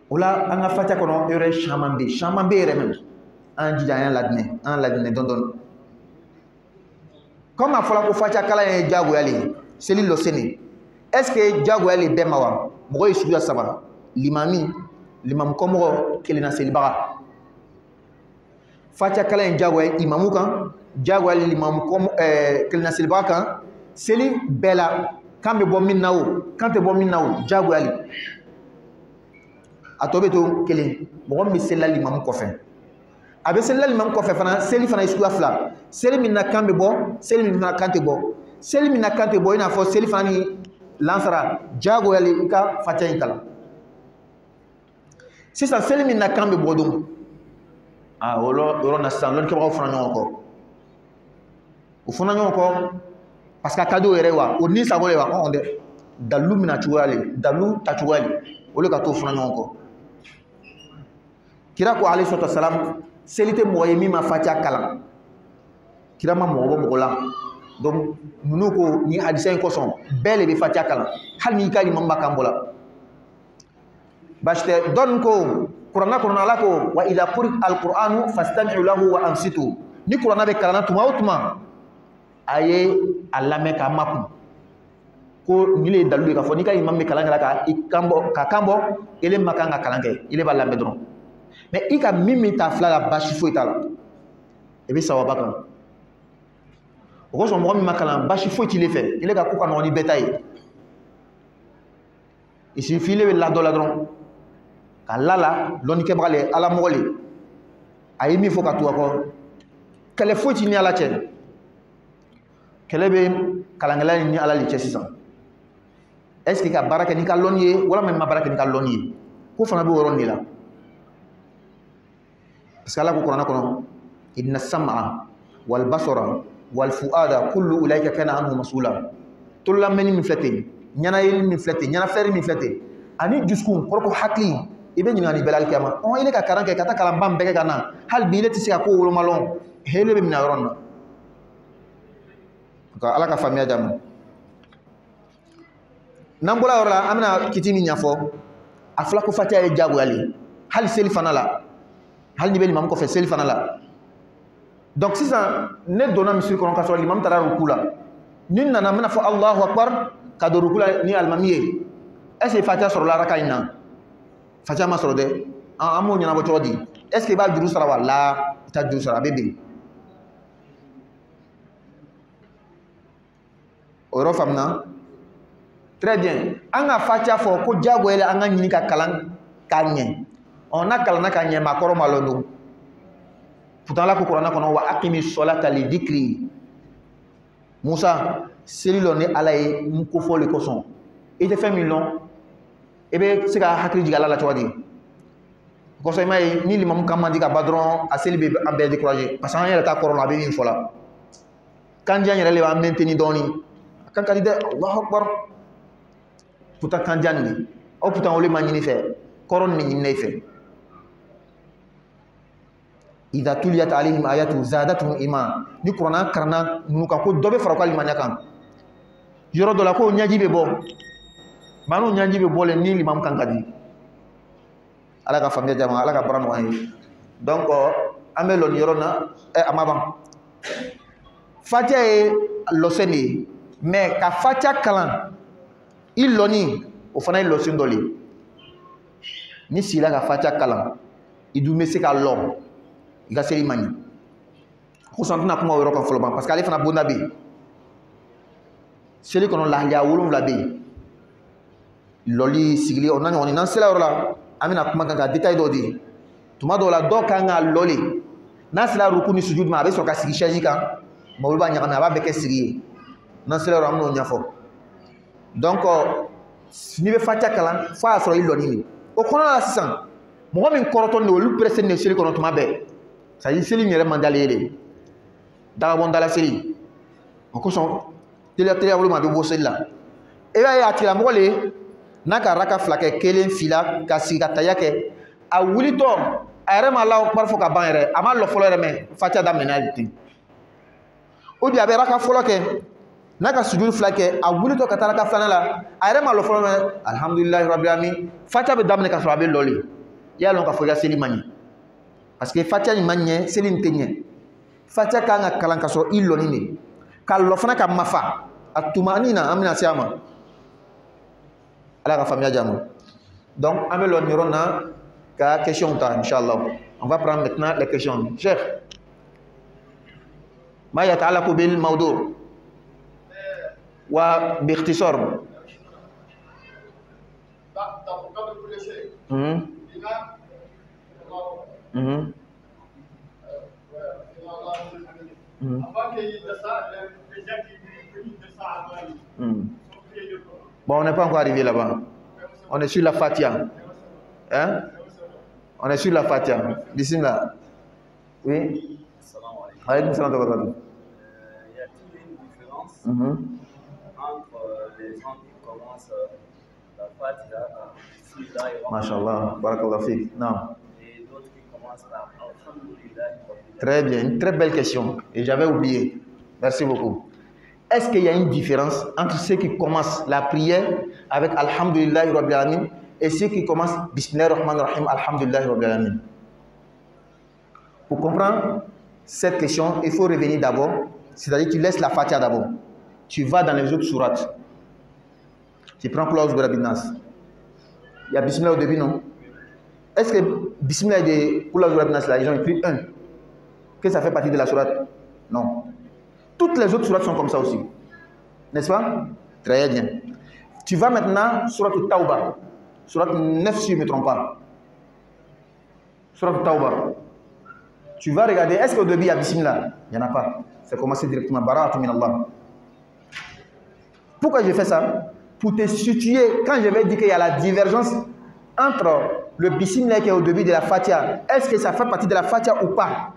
o la an ka fatiha kɔnɔ yɔrɔ caman bɛ yɛrɛ même an jija an y'a ladinɛ dɔɔni comme a fɔra ko fatiha kalan ye diyagoya le ye seli lɔ seni est ce que diyagoya le bɛɛ ma wa mɔgɔ ye suguya saba limamu kɔmɔgɔ kelen na selibaga fatiha kalan ye diyagoya ye imamu kan diyagoya le limamu kelen na selibaga kan seli bɛɛ la kan bɛ bɔ min na o kan tɛ bɔ min na o diyagoya le a tɔ bɛ to kelen mɔgɔ min bɛ selila limamu kɔfɛ a bɛ selila limamu kɔfɛ fana seli fana ye suguya fila seli min na kan bɛ bɔ seli min fana kan tɛ bɔ seli min na kan tɛ bɔ i n'a fɔ seli fana ni lansara diyagoya le i ka fatiha in kalan sisan seli min na kan bɛ bɔ don o yɔrɔ na sisan lɔnnikɛbagaw fana ɲɔgɔn kɔ u fana ɲɔgɔn kɔ parce que a ka di o yɛrɛ wa o ni sago le wa dɛ dalilu mina cogoya le dalilu ta cogoya le o le ka t'o fana ɲɔgɔn kɔ kira ko alayhi salatu wasalam seli tɛ mɔgɔ ye min ma fatiha kalan kira ma mɔgɔ bɔ mɔgɔ la donc ninnu ko ni hadisa in kosɔn bɛɛ le bɛ fatiha kalan hali n'i ka limamu b'a kan bɔ la basi tɛ dɔnni ko kuranna kɔnɔ ala ko wa idha quri alqur'anu fastami'u lahu wa ansitu ni kuranna bɛ kalanna tuma o tuma a ye a lamɛn k'a makun ko ni le ye dalilu ye k'a fɔ n'i ka imamu bɛ kalan kɛ ka kan bɔ ele ma kan ka kalan kɛ ele b'a lamɛn dɔrɔn mais i ka min ta fila la basi foyi t'a la i bɛ sawaba kan o kosɔn mɔgɔ min ma kalan basi foyi t'ile fɛ ele ka ko ka nɔgɔn ni bɛɛ ta ye il suffit ile bɛ la dɔ la dɔrɔn ka la lɔnnikɛbaga le ala mɔgɔ le a ye min fɔ ka tugu a kɔ kɛlɛ foyi t'i ni ala cɛ kɛlɛ bɛ kalankɛla ni ala le cɛ sisan est ce que ka baara kɛ n'i ka lɔnni ye walima i ma baara kɛ n'i ka lɔnni ye ko fana bɛ o yɔrɔ de la parce que ala ko kuranna kɔnɔ inna sam'a wal basara wal fuada kullu ulaika kana anhu mas'ula tololamɛnni min filɛ ten ɲanayeli min filɛ ten ɲanafɛri min filɛ ten ani dusukun kɔrɔ ko hakili i bɛ ɲininka nin bɛɛ la alikiyama ile ka kalan kɛ ka taa kalanba min bɛɛ kɛ ka na hali bi ile tɛ se ka ko woloma lɔn hele bɛ minɛ yɔrɔ nin na ala ka faamuya d'a ma n'an bɔra yɔrɔ la an bɛna kiti min ɲɛfɔ a fɔla ko fatiha ye diyagoya le hali seli fana la hali n'i bɛ limamu kɔfɛ seli fana la donc sisan ne donna misiri kɔnɔ k'a sɔrɔ limamu taara ruku la ni nana n bɛna fɔ Allahu akbar ka don ruku la ni alimami ye est ce que fatiha sɔrɔla raka in na fatiha ma sɔrɔ dɛ an b'o ɲɛnabɔ cogo di est ce que i b'a juru sara wa la i t'a juru sara a bɛ bɛn o yɔrɔ faamuna très bien an ka fatiha fɔ ko diyagoya an ka ɲini ka kalan k'a ɲɛ n'a kalanna ka ɲɛ maa kɔrɔ ma lɔn don pourtant ala ko kuranna kɔnɔ wa aqimi solata li dhikri Musa seli lɔ ni ala ye n kofɔ le kosɔn i tɛ fɛn min lɔn i bɛ se ka hakili jigin ala la cogo di kosɔn i m'a ye ni limamu kan man di ka ban dɔrɔn a seli bɛ an bɛɛ décourager parce que an yɛrɛ t'a kɔrɔ la a bɛ min fɔ la kandiya yɛrɛ le b'an maintenir dɔɔni a kan ka di dɛ Allahu akbar pourtant kandian ni o pourtant ole manini fait koron ni ni fait idha tuliyat alaihim ayatu zadatuhum iman ni qur'an karna nuka ko dobe fara ko limanya kan yoro do la ko nyaji be bo manu nyaji be bo le ni limam kan kadi ala ka famia jama ala ka brano ay donc amelon yoro na amaba fatia e loseni mais ka fatia kalan iloni o fana ilosin doli ni sila ka fatia kalan idume se ka lo iga seli mani ko santuna kuma woro kan folo ban parce que ale fana bonda be seli kono la ya wolum la be loli sigli on nani on nan sela woro la amina kuma kan ka detail do di tuma do la do kan ga loli na sela ruku ni sujud ma be so ka sigi chaji kan mo ba nya kana ba be ke sigi nan sela woro amno nya fo donc ni be fatia kalan fa so iloni ni o kono la sisan mo min koroton no lu presse ne seli kono tuma be ça y est seli nyere mandalele da bon dala seli ko son tele wolu ma be bo seli la e ba ya tira mo le naka raka flake kelen fila ka siga tayake a wuli to ayre ma law parfo ka ban yere ama lo folo yere me fatia da menality o bi abe raka folo ke naka sujud flake a wuli to ka taraka flana la ayre ma lo folo me alhamdulillah rabbil alamin fatia be damne ka so abe loli ya lon ka fo ya seli mani parce que fatia ni manye selin tenye fatia ka nga kalan ka so iloni ni ka lo fana ka mafa atumanina amina siama ala ka famia jamu donc amelon yorona ka question ta inchallah on va prendre maintenant les questions cheikh ma yata'allaqu bil mawdu' wa bi ikhtisar Bon, on n'est pas encore arrivé là-bas. On est sur la Fatiha. Hein? On est sur la Fatiha. Bismillah. Oui. Alaykoum salam wa rahmatullah. Y a-t-il une différence entre les gens qui commencent la Fatiha, Masha'Allah, barakallah fik. Non. et d'autres qui commencent par Alhamdulillah? Très bien, une très belle question. Et j'avais oublié. Merci beaucoup. Est-ce qu'il y a une différence entre ceux qui commencent la prière avec Alhamdulillah Rabbil Alamin et ceux qui commencent Bismillahir Rahmanir Rahim Alhamdulillah Rabbil Alamin? Pour comprendre cette question, il faut revenir d'abord, c'est-à-dire tu laisses la Fatiha d'abord. Tu vas dans les autres sourates. Tu prends Kul A'udhu Birabbin Nas. Il y a Bismillah au début, non? Est-ce que Bismillah de Kul A'udhu Birabbin Nas, là, ils ont écrit un? Que ça fait partie de la sourate? Non. Toutes les autres sourates sont comme ça aussi. N'est-ce pas? Très bien. Tu vas maintenant sur la Tauba. Surat 9 si je ne me trompe pas. Surat Tauba. Tu vas regarder, est-ce qu'au début il y a Bismillah? Il n'y en a pas. C'est commencé directement. Bara'atu min Allah. Pourquoi je fais ça? Pour te situer, quand je vais dire qu'il y a la divergence entre le Bismillah qui est au début de la Fatiha, est-ce que ça fait partie de la Fatiha ou pas?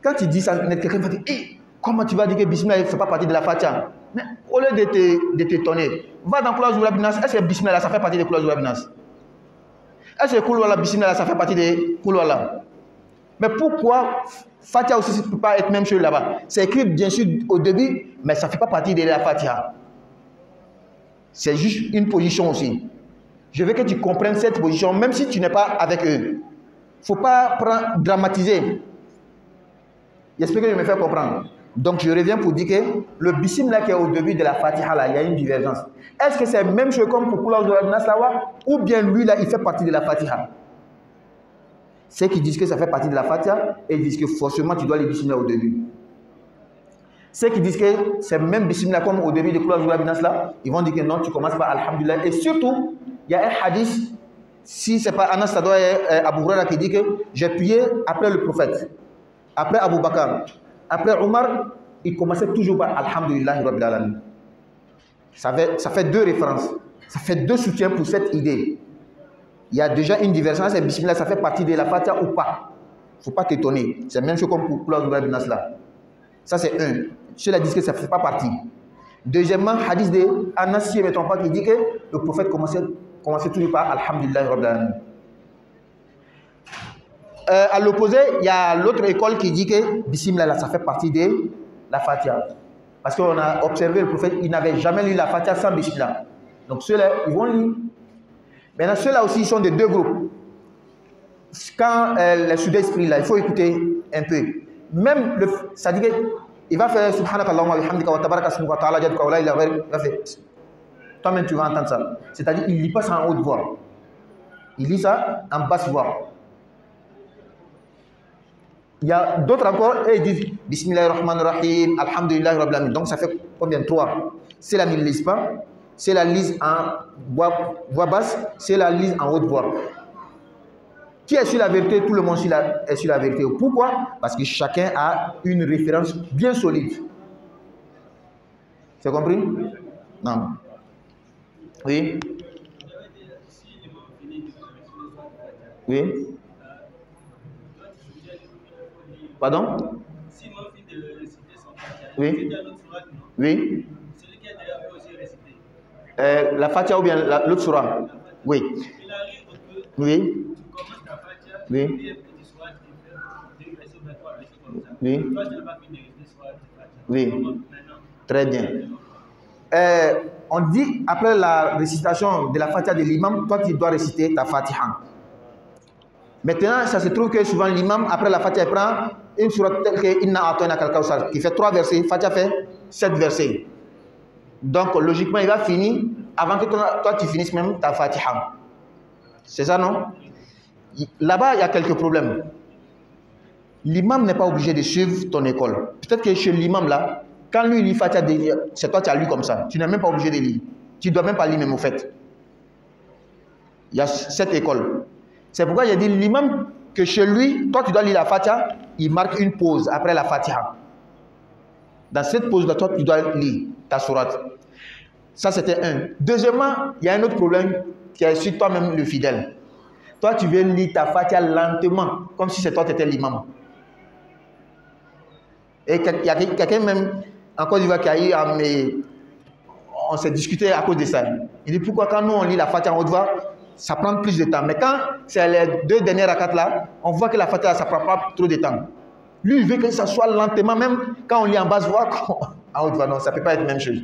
Quand tu dis ça, quelqu'un va dire, hey, comment tu vas dire que Bismillah ne fait pas partie de la Fatiha? Mais au lieu de t'étonner, va dans Kul A'udhu Birabbin Nas. Est-ce que Bismillah ça fait partie de Kul A'udhu Birabbin Nas? Est-ce que Kul Huwallah Bismillah ça fait partie de Kul Huwallah? Mais pourquoi Fatiha aussi ne peut pas être même chose là-bas? C'est écrit bien sûr au début, mais ça ne fait pas partie de la Fatiha. C'est juste une position aussi. Je veux que tu comprennes cette position, même si tu n'es pas avec eux. Il ne faut pas dramatiser. J'espère que je me fais comprendre. Donc je reviens pour dire que le Bismillah qui est au début de la Fatiha, là, il y a une divergence. Est-ce que c'est la même chose comme pour Kul A'udhu Birabbin Nas là, ou bien lui là, il fait partie de la Fatiha? Ceux qui disent que ça fait partie de la Fatiha, et disent que forcément tu dois les Bismillah au début. Ceux qui disent que c'est même Bismillah comme au début de Kul A'udhu Birabbin Nas là, ils vont dire que non, tu commences par Alhamdulillah. Et surtout, il y a un hadith, si ce n'est pas Anas, ça doit être Abu Huraira qui dit que j'ai prié après le prophète, après Abu Bakr, après Omar, il commençait toujours par Alhamdulillah Rabbil Alamin. Ça fait deux références, ça fait deux soutiens pour cette idée. Il y a déjà une divergence, et Bismillah, ça fait partie de la Fatiha ou pas? Il ne faut pas t'étonner. C'est la même chose comme pour Kul A'udhu Birabbin Nas là. Ça c'est un. Ceux-là disent que ça ne fait pas partie. Deuxièmement, hadith de Anas, si je ne me trompe pas, qui dit que le prophète commençait toujours par Alhamdulillah Rabbil Alamin. À l'opposé, il y a l'autre école qui dit que Bismillah, ça fait partie de la Fatiha. Parce qu'on a observé le prophète, il n'avait jamais lu la Fatiha sans Bismillah. Donc ceux-là, ils vont lire. Maintenant, ceux-là aussi, ils sont de deux groupes. Quand les sud-esprits, là, il faut écouter un peu. Même, ça dit qu'il va faire Subhanakallahumma wa bihamdika wa tabaraka ismuka wa ta'ala jadduka wa la ilaha illa anta. Toi-même, tu vas entendre ça. C'est-à-dire qu'il ne lit pas ça en haute voix. Il lit ça en basse voix. Il y a d'autres encore, et ils disent Bismillahirrahmanirrahim, Alhamdulillah Rabbil Alamin. Donc ça fait combien? 3. C'est la ne lise pas, c'est la lise en voix basse, c'est la lise en haute voix. Qui est sur la vérité? Tout le monde est sur la vérité. Pourquoi? Parce que chacun a une référence bien solide. C'est compris? Non. Oui. Oui. Pardon? Oui. Oui. La Fatiha ou bien l'autre surah? Oui. Oui. Oui. Oui. Oui. Très bien. On dit après la récitation de la Fatiha de l'imam, toi tu dois réciter ta Fatiha. Maintenant, ça se trouve que souvent l'imam, après la Fatiha, il prend une sourate telle que Inna A'tainaka al-Kawthar, qui fait 3 versets, Fatiha fait 7 versets. Donc, logiquement, il va finir avant que toi tu finisses même ta Fatiha. C'est ça, non? Là-bas, il y a quelques problèmes. L'imam n'est pas obligé de suivre ton école. Peut-être que chez l'imam, là, quand lui lit Fatiha, c'est toi qui as lu comme ça. Tu n'es même pas obligé de lire. Tu ne dois même pas lire même au fait. Il y a cette école. C'est pourquoi il a dit l'imam que chez lui, toi tu dois lire la Fatiha, il marque une pause après la Fatiha. Dans cette pause-là, toi tu dois lire ta sourate. Ça c'était un. Deuxièmement, il y a un autre problème qui est sur toi-même le fidèle. Toi tu veux lire ta Fatiha lentement, comme si c'est toi qui étais l'imam. Et il y a quelqu'un même en Côte d'Ivoire qui a eu, mais on s'est discuté à cause de ça. Il dit pourquoi quand nous on lit la Fatiha en haute voix, ça prend plus de temps. Mais quand c'est les 2 dernières rakats là, on voit que la Fatiha, ça ne prend pas trop de temps. Lui, il veut que ça soit lentement, même quand on lit en basse voix, en haute voix. Non, ça ne peut pas être la même chose.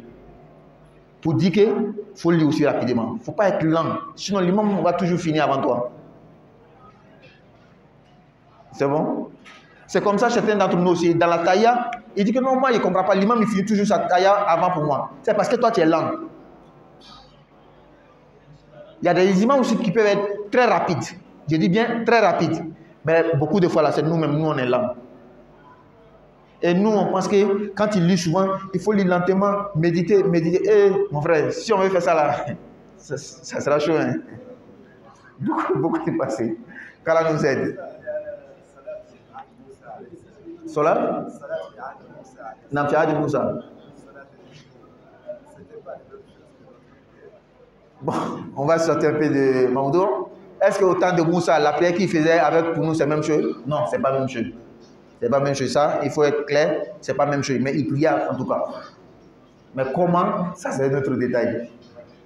Pour dire qu'il faut lire aussi rapidement. Il ne faut pas être lent. Sinon, l'imam va toujours finir avant toi. C'est bon? C'est comme ça, certains d'entre nous aussi, dans la taïa, il dit que non, moi, il ne comprend pas. L'imam, il finit toujours sa taïa avant pour moi. C'est parce que toi, tu es lent. Il y a des imams aussi qui peuvent être très rapides. Je dis bien très rapides. Mais beaucoup de fois, là, c'est nous-mêmes, nous, on est lents. Et nous, on pense que quand il lit souvent, il faut lire lentement, méditer, méditer. Eh, mon frère, si on veut faire ça là, ça sera chaud. Hein? Beaucoup est passé. Qu'Allah nous aide. Sola? Namfi'a de Moussa. Bon, on va sortir un peu de Maoudou. Est-ce qu'au temps de Moussa, la prière qu'il faisait avec pour nous, c'est la même chose? Non, c'est pas la même chose. C'est pas la même chose. Ça, il faut être clair, c'est pas la même chose. Mais il priait en tout cas. Mais comment? Ça, c'est un autre détail.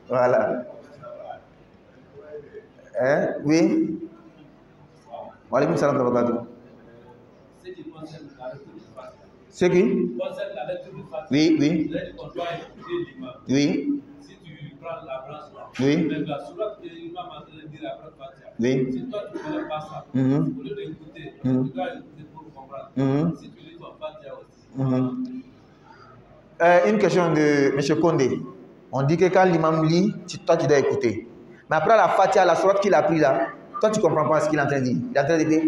Voilà. Hein? Oui? Wa alaykoum salam wa barakatuh. C'est qui? Oui, oui. Oui. Oui. Oui. Si toi tu ne connais pas ça, au lieu d'écouter, tu dois écouter pour comprendre. Si tu lis ton Fatiha aussi. Une question de M. Condé. On dit que quand l'imam lit, toi tu dois écouter. Mais après la Fatiha, la sourate qu'il a pris là, toi tu ne comprends pas ce qu'il est en train de dire. Il est en train de dire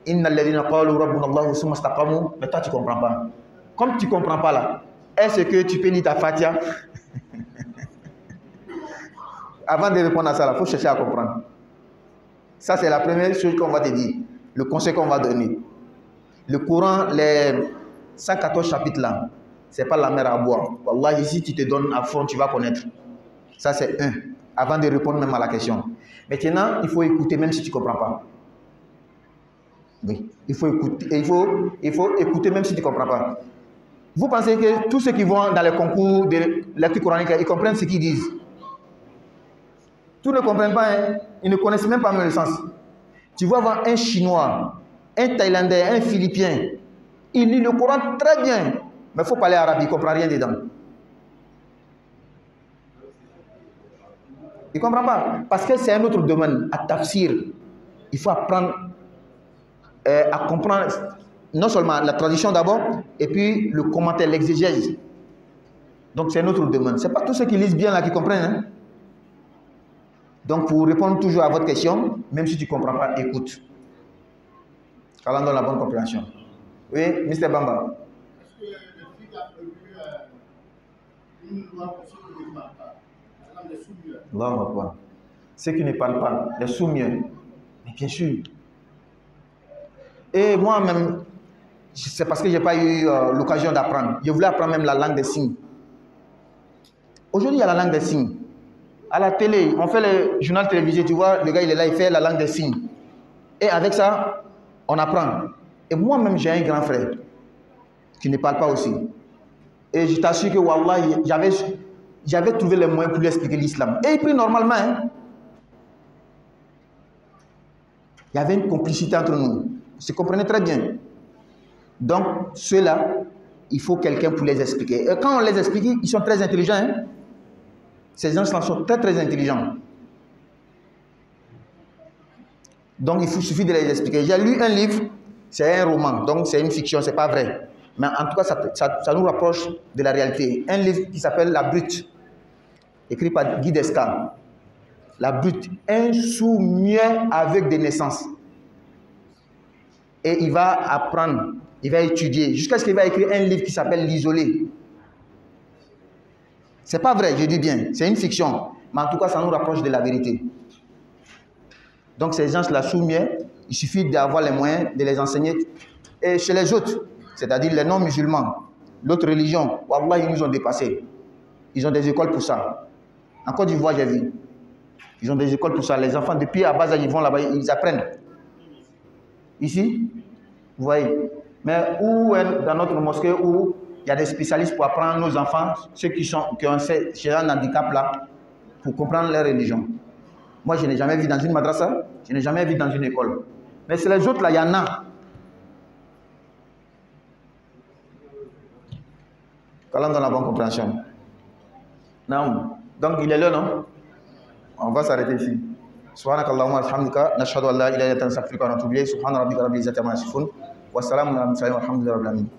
Inna alladhina qalu rabbuna Allahu summa istaqamu, mais toi tu ne comprends pas. Comme tu ne comprends pas là, est-ce que tu peux lire ta Fatiha? Avant de répondre à ça, il faut chercher à comprendre. Ça, c'est la première chose qu'on va te dire. Le conseil qu'on va donner. Le Coran, les 114 chapitres là, ce n'est pas la mer à boire. Wallah, ici, tu te donnes à fond, tu vas connaître. Ça, c'est un. Avant de répondre même à la question. Maintenant, il faut écouter même si tu ne comprends pas. Oui. Il faut écouter même si tu ne comprends pas. Vous pensez que tous ceux qui vont dans les concours de lecture coranique, ils comprennent ce qu'ils disent? Tous ne comprennent pas, hein? Ils ne connaissent même pas le sens. Tu vas voir un Chinois, un Thaïlandais, un Philippien, il lit le Coran très bien, mais il faut parler arabe, il ne comprend rien dedans. Il ne comprend pas, parce que c'est un autre domaine, à tafsir. Il faut apprendre à comprendre non seulement la tradition d'abord, et puis le commentaire, l'exégèse. Donc c'est un autre domaine. Ce n'est pas tous ceux qui lisent bien là qui comprennent. Hein? Donc pour répondre toujours à votre question, même si tu ne comprends pas, écoute. Allons dans la bonne compréhension. Oui, Mr. Bamba. Est-ce que le FIC a prévu une loi pour ceux qui ne parlent pas? Les sous-mieux. Allah, ceux qui ne parlent pas, les sous-mieux. Mais bien sûr. Et moi-même, c'est parce que je n'ai pas eu l'occasion d'apprendre. Je voulais apprendre même la langue des signes. Aujourd'hui, il y a la langue des signes. À la télé, on fait le journal télévisé, tu vois, le gars, il est là, il fait la langue des signes. Et avec ça, on apprend. Et moi-même, j'ai un grand frère qui ne parle pas aussi. Et je t'assure que, wallah, j'avais trouvé les moyens pour lui expliquer l'islam. Et il prie normalement. Hein. Il y avait une complicité entre nous. Ils se comprenaient très bien. Donc, ceux-là, il faut quelqu'un pour les expliquer. Et quand on les explique, ils sont très intelligents. Hein? Ces gens-là sont très, très intelligents. Donc, il suffit de les expliquer. J'ai lu un livre, c'est un roman, donc c'est une fiction, c'est pas vrai. Mais en tout cas, ça nous rapproche de la réalité. Un livre qui s'appelle La Brute, écrit par Guy Descartes. La Brute, un sous-mieux avec des naissances. Et il va apprendre, il va étudier, jusqu'à ce qu'il va écrire un livre qui s'appelle L'Isolé. C'est pas vrai, je dis bien, c'est une fiction. Mais en tout cas, ça nous rapproche de la vérité. Donc ces gens-là sous-mieux, il suffit d'avoir les moyens de les enseigner. Et chez les autres, c'est-à-dire les non-musulmans, l'autre religion, wallah, ils nous ont dépassés. Ils ont des écoles pour ça. En Côte d'Ivoire, j'ai vu. Ils ont des écoles pour ça. Les enfants, depuis à bas âge, ils vont là-bas, ils apprennent. Ici, vous voyez. Mais où, dans notre mosquée, où il y a des spécialistes pour apprendre nos enfants, ceux qui ont un handicap là, pour comprendre leur religion. Moi, je n'ai jamais vu dans une madrasa, je n'ai jamais vu dans une école. Mais c'est les autres là, il y en a. Allons dans la bonne compréhension. Non. Donc, il est là, non? On va s'arrêter ici. Subhanakallahumma wa bihamdika nashhadu an la ilaha illa anta nastaghfiruka wa natubu ilayk. Subhana rabbika rabbil izzati amma yasifun. Wa salamun ala al mursalin walhamdulillahi rabbil alamin.